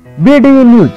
BDV news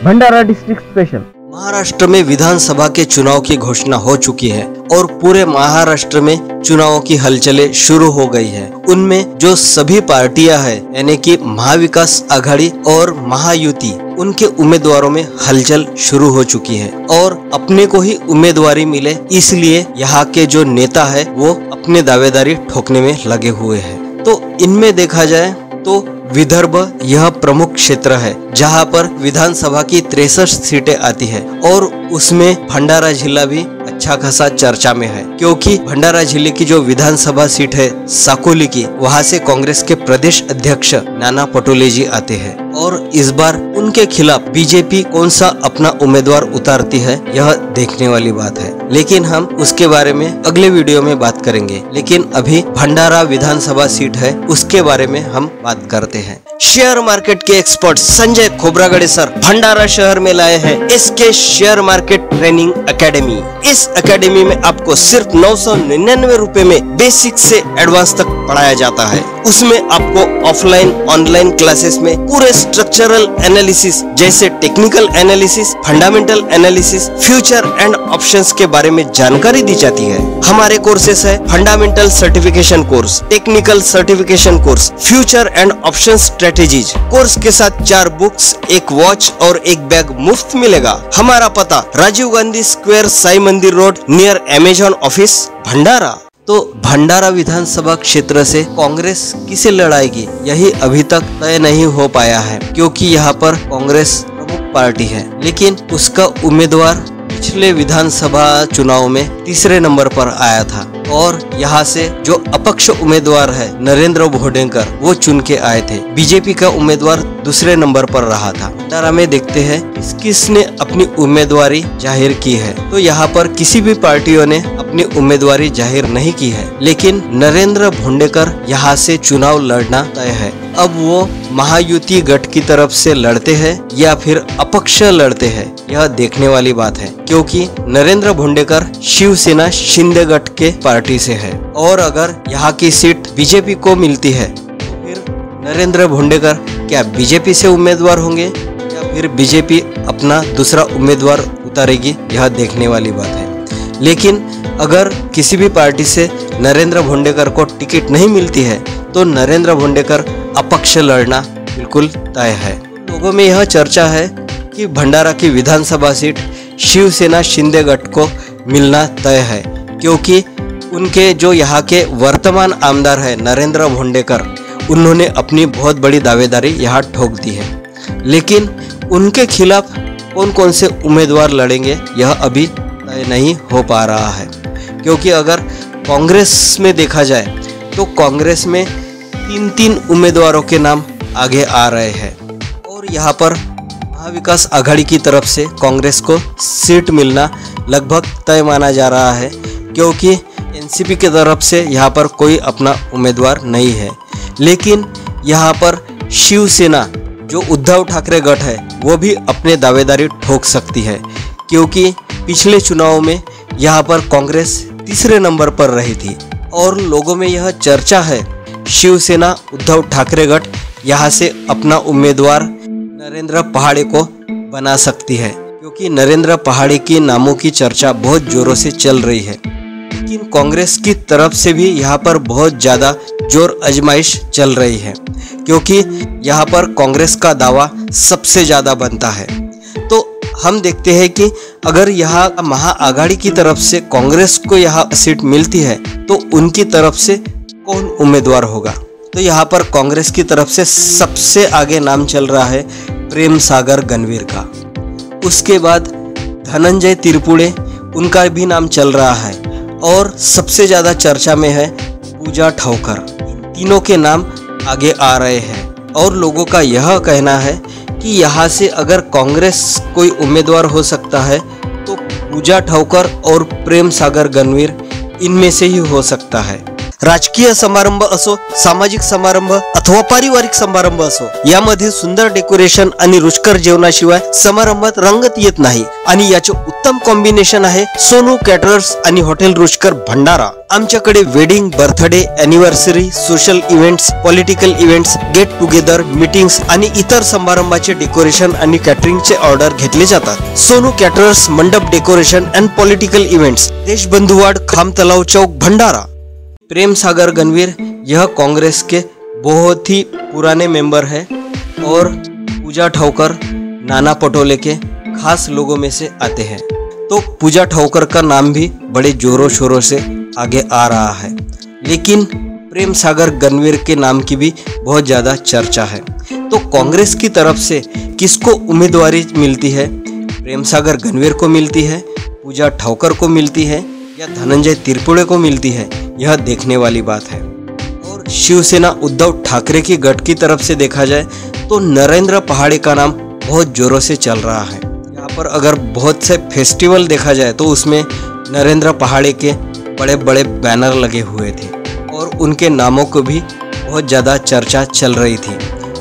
भंडारा district special. Maharashtra में विधानसभा के चुनाव की घोषणा हो चुकी है और पूरे महाराष्ट्र में चुनावों की हलचलें शुरू हो गई है। उनमें जो सभी पार्टियां हैं यानी कि महाविकास आघाड़ी और महायुति, उनके उम्मीदवारों में हलचल शुरू हो चुकी है और अपने को ही उम्मीदवारी मिले इसलिए यहाँ के जो नेता है वो अपने दावेदारी ठोकने में लगे हुए हैं। तो इनमें देखा जाए तो विदर्भ यह प्रमुख क्षेत्र है जहां पर विधानसभा की 63 सीटें आती है और उसमें भंडारा जिला भी अच्छा खासा चर्चा में है, क्योंकि भंडारा जिले की जो विधानसभा सीट है साकोली की, वहां से कांग्रेस के प्रदेश अध्यक्ष नाना पटोले जी आते हैं और इस बार उनके खिलाफ बीजेपी कौन सा अपना उम्मीदवार उतारती है यह देखने वाली बात है। लेकिन हम उसके बारे में अगले वीडियो में बात करेंगे। लेकिन अभी भंडारा विधानसभा सीट है उसके बारे में हम बात करते हैं। शेयर मार्केट के एक्सपर्ट संजय खोब्रागड़े सर भंडारा शहर में लाए हैं SK share market training academy. इस एकेडमी में आपको सिर्फ 999 रुपए में बेसिक से एडवांस तक पढ़ाया जाता है। उसमें आपको ऑफलाइन ऑनलाइन क्लासेस में पूरे स्ट्रक्चरल एनालिसिस जैसे technical analysis, fundamental analysis, future and options के बारे में जानकारी दी जाती है। हमारे कोर्सेस है fundamental certification course, technical certification course, future and option strategies. Course के साथ 4 बुक्स, एक वॉच और एक बैग मुफ्त मिलेगा। हमारा पता राजीव गांधी स्क्वायर, साई मंदिर रोड, नियर अमेजॉन ऑफिस, भंडारा। तो भंडारा विधानसभा क्षेत्र से कांग्रेस किसे लड़ाएगी यही अभी तक तय नहीं हो पाया है, क्योंकि यहाँ पर कांग्रेस प्रमुख पार्टी है, लेकिन उसका उम्मीदवार पिछले विधानसभा चुनाव में तीसरे नंबर पर आया था और यहाँ से जो अपक्ष उम्मीदवार है नरेंद्र भोंडेकर, वो चुन के आए थे। बीजेपी का उम्मीदवार दूसरे नंबर पर रहा था। भंडारा में देखते हैं किसने अपनी उम्मीदवारी जाहिर की है। तो यहाँ पर किसी भी पार्टियों ने अपनी उम्मीदवारी जाहिर नहीं की है, लेकिन नरेंद्र भोंडेकर यहाँ से चुनाव लड़ना तय है। अब वो महायुति गठ की तरफ से लड़ते हैं या फिर अपक्ष लड़ते हैं यह देखने वाली बात है, क्योंकि नरेंद्र भोंडेकर शिवसेना शिंदे गठ के पार्टी से है और अगर यहाँ की सीट बीजेपी को मिलती है तो फिर नरेंद्र भोंडेकर क्या बीजेपी से उम्मीदवार होंगे या फिर बीजेपी अपना दूसरा उम्मीदवार उतारेगी यह देखने वाली बात है। लेकिन अगर किसी भी पार्टी से नरेंद्र भोंडेकर को टिकट नहीं मिलती है तो नरेंद्र भोंडेकर अपक्ष लड़ना बिल्कुल तय है। लोगों में यह चर्चा है कि भंडारा की विधानसभा सीट शिवसेना शिंदे गठ को मिलना तय है, क्योंकि उनके जो यहाँ के वर्तमान आमदार है नरेंद्र भोंडेकर, उन्होंने अपनी बहुत बड़ी दावेदारी यहाँ ठोक दी है। लेकिन उनके खिलाफ कौन कौन से उम्मीदवार लड़ेंगे यह अभी तय नहीं हो पा रहा है, क्योंकि अगर कांग्रेस में देखा जाए तो कांग्रेस में 3 उम्मीदवारों के नाम आगे आ रहे हैं और यहाँ पर महाविकास आघाड़ी की तरफ से कांग्रेस को सीट मिलना लगभग तय माना जा रहा है, क्योंकि NCP की तरफ से यहाँ पर कोई अपना उम्मीदवार नहीं है। लेकिन यहाँ पर शिवसेना जो उद्धव ठाकरे गठ है वो भी अपने दावेदारी ठोक सकती है, क्योंकि पिछले चुनाव में यहाँ पर कांग्रेस तीसरे नंबर पर रही थी और लोगों में यह चर्चा है शिवसेना उद्धव ठाकरे गठ यहाँ से अपना उम्मीदवार नरेंद्र पहाड़े को बना सकती है, क्योंकि नरेंद्र पहाड़े की नामों की चर्चा बहुत जोरों से चल रही है। लेकिन कांग्रेस की तरफ से भी यहाँ पर बहुत ज़्यादा जोर आजमाइश चल रही है, क्योंकि यहाँ पर कांग्रेस का दावा सबसे ज़्यादा बनता है। तो हम देखते हैं कि अगर यहाँ महाआघाड़ी की तरफ से कांग्रेस को यहाँ सीट मिलती है तो उनकी तरफ से कौन उम्मीदवार होगा। तो यहाँ पर कांग्रेस की तरफ से सबसे आगे नाम चल रहा है प्रेम सागर गणवीर का। उसके बाद धनंजय तिरपुड़े, उनका भी नाम चल रहा है और सबसे ज़्यादा चर्चा में है पूजा ठाकुर। तीनों के नाम आगे आ रहे हैं और लोगों का यह कहना है कि यहाँ से अगर कांग्रेस कोई उम्मीदवार हो सकता है तो पूजा ठाकुर और प्रेम सागर गणवीर इनमें से ही हो सकता है। राजकीय समारंभ असो, सामाजिक समारंभ अथवा पारिवारिक समारंभ असो, यामध्ये सुंदर डेकोरेशन आणि रुचकर जेवणाशिवाय समारंभात रंगत येत नाही. आणि याचे उत्तम कॉम्बिनेशन आहे सोनू कॅटरर्स आणि हॉटेल रुचकर भंडारा. आमच्याकडे wedding, birthday, anniversary, social events, political events, get together, meetings आणि इतर समारंभाचे डेकोरेशन आणि कॅटरिंगचे ऑर्डर घेतले जातात. सोनू कॅटरर्स, मंडप डेकोरेशन एंड पॉलिटिकल इवेंट्स, देशबंधुवाड़, खामतलाव चौक, भंडारा. प्रेम सागर गणवीर यह कांग्रेस के बहुत ही पुराने मेंबर है और पूजा ठाकुर, नाना पटोले के खास लोगों में से आते हैं. तो पूजा ठाकुर का नाम भी बड़े जोरों शोरों से आगे आ रहा है, लेकिन प्रेम सागर गणवीर के नाम की भी बहुत ज़्यादा चर्चा है. तो कांग्रेस की तरफ से किसको उम्मीदवारी मिलती है? प्रेम सागर गणवीर को मिलती है, पूजा ठाकुर को मिलती है या धनंजय तिरपुड़े को मिलती है? यह देखने वाली बात है. और शिवसेना उद्धव ठाकरे की गठ की तरफ से देखा जाए तो नरेंद्र पहाड़े का नाम बहुत जोरों से चल रहा है. यहाँ पर अगर बहुत से फेस्टिवल देखा जाए तो उसमें नरेंद्र पहाड़े के बड़े बड़े बैनर लगे हुए थे और उनके नामों को भी बहुत ज़्यादा चर्चा चल रही थी.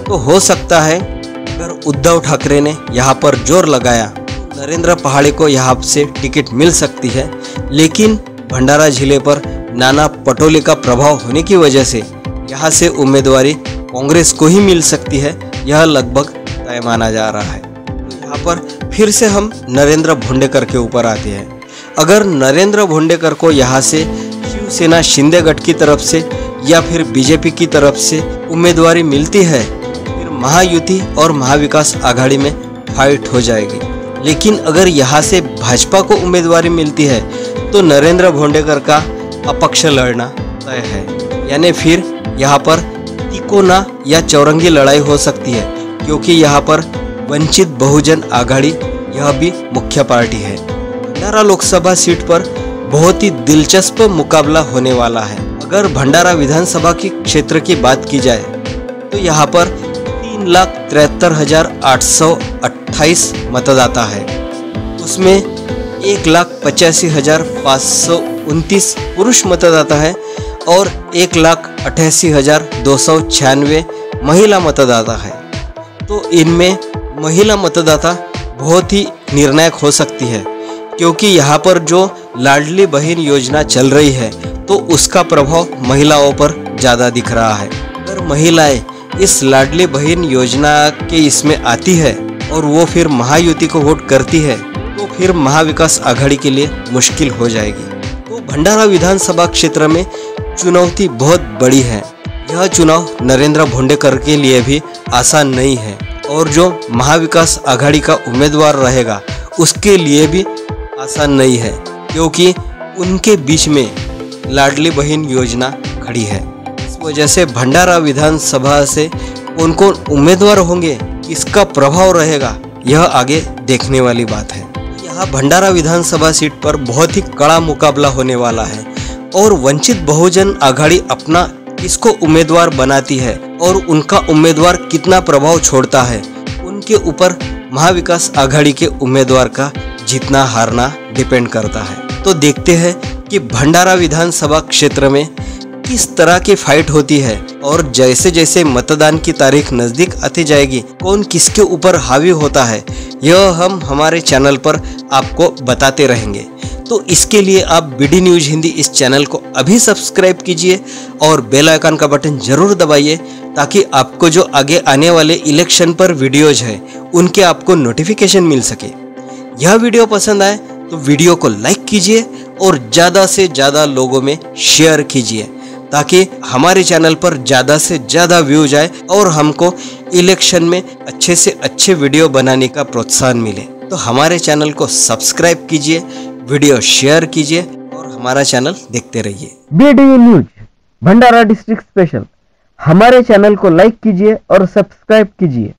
तो हो सकता है अगर उद्धव ठाकरे ने यहाँ पर जोर लगाया, नरेंद्र पहाड़े को यहाँ से टिकट मिल सकती है. लेकिन भंडारा जिले पर नाना पटोले का प्रभाव होने की वजह से यहाँ से उम्मीदवारी कांग्रेस को ही मिल सकती है, यह लगभग तय माना जा रहा है. तो यहाँ पर फिर से हम नरेंद्र भोंडेकर के ऊपर आते हैं. अगर नरेंद्र भोंडेकर को यहाँ से शिवसेना शिंदे गठ की तरफ से या फिर बीजेपी की तरफ से उम्मीदवारी मिलती है, फिर महायुति और महाविकास आघाड़ी में फाइट हो जाएगी. लेकिन अगर यहाँ से भाजपा को उम्मीदवारी मिलती है तो नरेंद्र भोंडेकर का अपक्ष लड़ना तय है. यानी फिर यहाँ पर तिकोना या चौरंगी लड़ाई हो सकती है, क्योंकि यहाँ पर वंचित बहुजन आघाड़ी यह भी मुख्य पार्टी है. भंडारा लोकसभा सीट पर बहुत ही दिलचस्प मुकाबला होने वाला है. अगर भंडारा विधानसभा की क्षेत्र की बात की जाए तो यहाँ पर 3,73,828 मतदाता है. उसमें 1,85,529 पुरुष मतदाता है और 1,88,296 महिला मतदाता है. तो इनमें महिला मतदाता बहुत ही निर्णायक हो सकती है, क्योंकि यहाँ पर जो लाडली बहन योजना चल रही है तो उसका प्रभाव महिलाओं पर ज़्यादा दिख रहा है. अगर महिलाएं इस लाडली बहन योजना के इसमें आती है और वो फिर महायुति को वोट करती है तो फिर महाविकास आघाड़ी के लिए मुश्किल हो जाएगी. तो भंडारा विधानसभा क्षेत्र में चुनौती बहुत बड़ी है. यह चुनाव नरेंद्र भोंडेकर के लिए भी आसान नहीं है और जो महाविकास आघाड़ी का उम्मीदवार रहेगा उसके लिए भी आसान नहीं है, क्योंकि उनके बीच में लाडली बहन योजना खड़ी है. इस वजह से भंडारा विधानसभा से कौन कौन उम्मीदवार होंगे, इसका प्रभाव रहेगा, यह आगे देखने वाली बात है. यहाँ भंडारा विधानसभा सीट पर बहुत ही कड़ा मुकाबला होने वाला है और वंचित बहुजन आघाड़ी अपना किसको उम्मीदवार बनाती है और उनका उम्मीदवार कितना प्रभाव छोड़ता है, उनके ऊपर महाविकास आघाड़ी के उम्मीदवार का जीतना हारना डिपेंड करता है. तो देखते हैं कि भंडारा विधानसभा क्षेत्र में किस तरह की फाइट होती है और जैसे जैसे मतदान की तारीख नजदीक आती जाएगी कौन किसके ऊपर हावी होता है, यह हम हमारे चैनल पर आपको बताते रहेंगे. तो इसके लिए आप बीडी न्यूज हिंदी इस चैनल को अभी सब्सक्राइब कीजिए और बेल आइकन का बटन जरूर दबाइए, ताकि आपको जो आगे आने वाले इलेक्शन पर वीडियोज है उनके आपको नोटिफिकेशन मिल सके. यह वीडियो पसंद आए तो वीडियो को लाइक कीजिए और ज़्यादा से ज़्यादा लोगों में शेयर कीजिए, ताकि हमारे चैनल पर ज़्यादा से ज़्यादा व्यूज आए और हमको इलेक्शन में अच्छे से अच्छे वीडियो बनाने का प्रोत्साहन मिले. तो हमारे चैनल को सब्सक्राइब कीजिए, वीडियो शेयर कीजिए और हमारा चैनल देखते रहिए. बीडी न्यूज भंडारा डिस्ट्रिक्ट स्पेशल, हमारे चैनल को लाइक कीजिए और सब्सक्राइब कीजिए.